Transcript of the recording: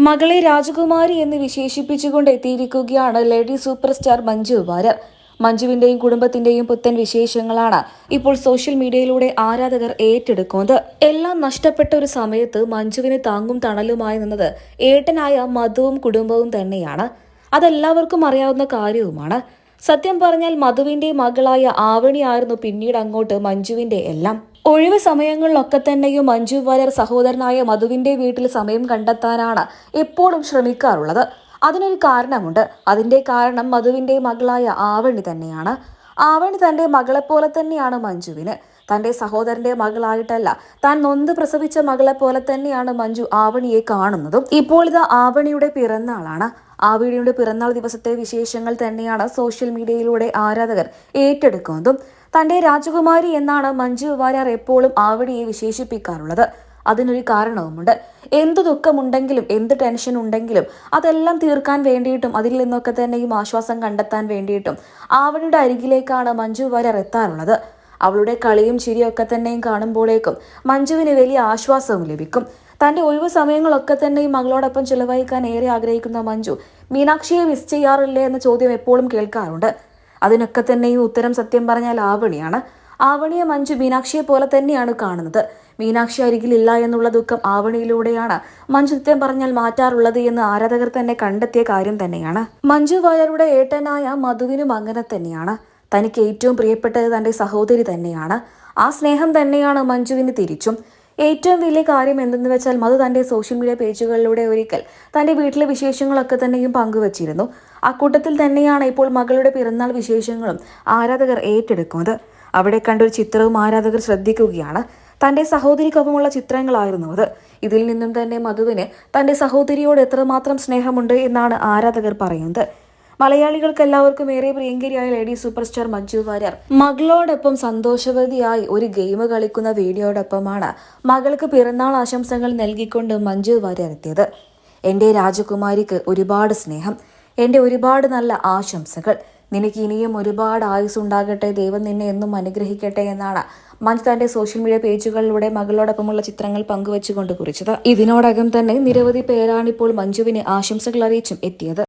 മകളെ രാജകുമാരി എന്ന് വിശേഷിപ്പിച്ചുകൊണ്ട് എത്തിയിരിക്കുകയാണ് lady super star Manju Warrier. മഞ്ജുവിന്റെയും കുടുംബത്തിന്റെയും പുത്തൻ വിശേഷങ്ങളാണ് ഇപ്പോൾ സോഷ്യൽ മീഡിയയിലൂടെ ആരാധകർ ഏറ്റെടുക്കുന്നത്. എല്ലാം നഷ്ടപ്പെട്ട ഒരു സമയത്ത് മഞ്ജുവിന് താങ്ങും തണലുമായി നിന്നത് ഏട്ടനായ മധുവും കുടുംബവും തന്നെയാണ്. അതെല്ലാവർക്കും അറിയാവുന്ന കാര്യവുമാണ്. സത്യം പറഞ്ഞാൽ മധുവിന്റെ മകളായ ആവണിയായിരുന്നു പിന്നീട് അങ്ങോട്ട് മഞ്ജുവിന്റെ എല്ലാം. ഒഴിവ് സമയങ്ങളിലൊക്കെ തന്നെയും മഞ്ജു വാര്യർ സഹോദരനായ മധുവിന്റെ വീട്ടിൽ സമയം കണ്ടെത്താനാണ് എപ്പോഴും ശ്രമിക്കാറുള്ളത്. അതിനൊരു കാരണമുണ്ട്. അതിന്റെ കാരണം മധുവിന്റെ മകളായ ആവണി തന്നെയാണ്. ആവണി തന്റെ മകളെപ്പോലെ തന്നെയാണ് മഞ്ജുവിന്. തന്റെ സഹോദരന്റെ മകളായിട്ടല്ല, താൻ നൊന്ത് പ്രസവിച്ച മകളെ പോലെ തന്നെയാണ് മഞ്ജു ആവണിയെ കാണുന്നതും. ഇപ്പോൾ ഇത് ആവണിയുടെ പിറന്നാളാണ്. ആവണിയുടെ പിറന്നാൾ ദിവസത്തെ വിശേഷങ്ങൾ തന്നെയാണ് സോഷ്യൽ മീഡിയയിലൂടെ ആരാധകർ ഏറ്റെടുക്കുന്നതും. തന്റെ രാജകുമാരി എന്നാണ് മഞ്ജു വാര്യർ എപ്പോഴും ആവണിയെ വിശേഷിപ്പിക്കാറുള്ളത്. അതിനൊരു കാരണവുമുണ്ട്. എന്തു ദുഃഖമുണ്ടെങ്കിലും എന്ത് ടെൻഷൻ ഉണ്ടെങ്കിലും അതെല്ലാം തീർക്കാൻ വേണ്ടിയിട്ടും അതിൽ നിന്നൊക്കെ തന്നെയും ആശ്വാസം കണ്ടെത്താൻ വേണ്ടിയിട്ടും ആവണിയുടെ അരികിലേക്കാണ് മഞ്ജു വാര്യർ എത്താറുള്ളത്. അവളുടെ കളിയും ചിരിയൊക്കെ തന്നെയും കാണുമ്പോഴേക്കും മഞ്ജുവിന് വലിയ ആശ്വാസവും ലഭിക്കും. തന്റെ ഒഴിവ് സമയങ്ങളൊക്കെ തന്നെയും മകളോടൊപ്പം ചിലവഴിക്കാൻ ഏറെ ആഗ്രഹിക്കുന്ന മഞ്ജു മീനാക്ഷിയെ മിസ് ചെയ്യാറില്ലേ എന്ന ചോദ്യം എപ്പോഴും കേൾക്കാറുണ്ട്. അതിനൊക്കെ തന്നെയും ഉത്തരം സത്യം പറഞ്ഞാൽ ആവണിയാണ്. ആവണിയെ മഞ്ജു മീനാക്ഷിയെ പോലെ തന്നെയാണ് കാണുന്നത്. മീനാക്ഷി അരികിലില്ല എന്നുള്ള ദുഃഖം ആവണിയിലൂടെയാണ് മഞ്ജു സത്യം പറഞ്ഞാൽ മാറ്റാറുള്ളത് എന്ന് ആരാധകർ തന്നെ കണ്ടെത്തിയ കാര്യം തന്നെയാണ്. മഞ്ജു വാര്യരുടെ ഏട്ടനായ മധുവിനും അങ്ങനെ തന്നെയാണ്. തനിക്ക് ഏറ്റവും പ്രിയപ്പെട്ടത് തന്റെ സഹോദരി തന്നെയാണ്. ആ സ്നേഹം തന്നെയാണ് മഞ്ജുവിന് തിരിച്ചും. ഏറ്റവും വലിയ കാര്യം എന്തെന്ന് വെച്ചാൽ മധു തന്റെ സോഷ്യൽ മീഡിയ പേജുകളിലൂടെ ഒരിക്കൽ തന്റെ വീട്ടിലെ വിശേഷങ്ങളൊക്കെ തന്നെയും പങ്കുവച്ചിരുന്നു. അക്കൂട്ടത്തിൽ തന്നെയാണ് ഇപ്പോൾ മകളുടെ പിറന്നാൾ വിശേഷങ്ങളും ആരാധകർ ഏറ്റെടുക്കുന്നത്. അവിടെ കണ്ടൊരു ചിത്രവും ആരാധകർ ശ്രദ്ധിക്കുകയാണ്. തന്റെ സഹോദരിക്കൊപ്പമുള്ള ചിത്രങ്ങളായിരുന്നു അത്. ഇതിൽ നിന്നും തന്നെ മധുവിന് തന്റെ സഹോദരിയോട് എത്രമാത്രം സ്നേഹമുണ്ട് എന്നാണ് ആരാധകർ പറയുന്നത്. മലയാളികൾക്ക് എല്ലാവർക്കും ഏറെ പ്രിയങ്കരിയായ lady super star Manju Warrier മകളോടൊപ്പം സന്തോഷവതിയായി ഒരു ഗെയിം കളിക്കുന്ന വീഡിയോടൊപ്പമാണ് മകൾക്ക് പിറന്നാൾ ആശംസകൾ നൽകിക്കൊണ്ട് മഞ്ജു വാര്യർ എത്തിയത്. എൻ്റെ രാജകുമാരിക്ക് ഒരുപാട് സ്നേഹം, എൻ്റെ ഒരുപാട് നല്ല ആശംസകൾ, നിനക്ക് ഇനിയും ഒരുപാട് ആയുസ് ഉണ്ടാകട്ടെ, ദൈവം നിന്നെ എന്നും അനുഗ്രഹിക്കട്ടെ എന്നാണ് മഞ്ജു തന്റെ സോഷ്യൽ മീഡിയ പേജുകളിലൂടെ മകളോടൊപ്പമുള്ള ചിത്രങ്ങൾ പങ്കുവച്ചുകൊണ്ട് കുറിച്ചത്. ഇതിനോടകം തന്നെ നിരവധി പേരാണിപ്പോൾ മഞ്ജുവിന് ആശംസകൾ അറിയിച്ചും എത്തിയത്.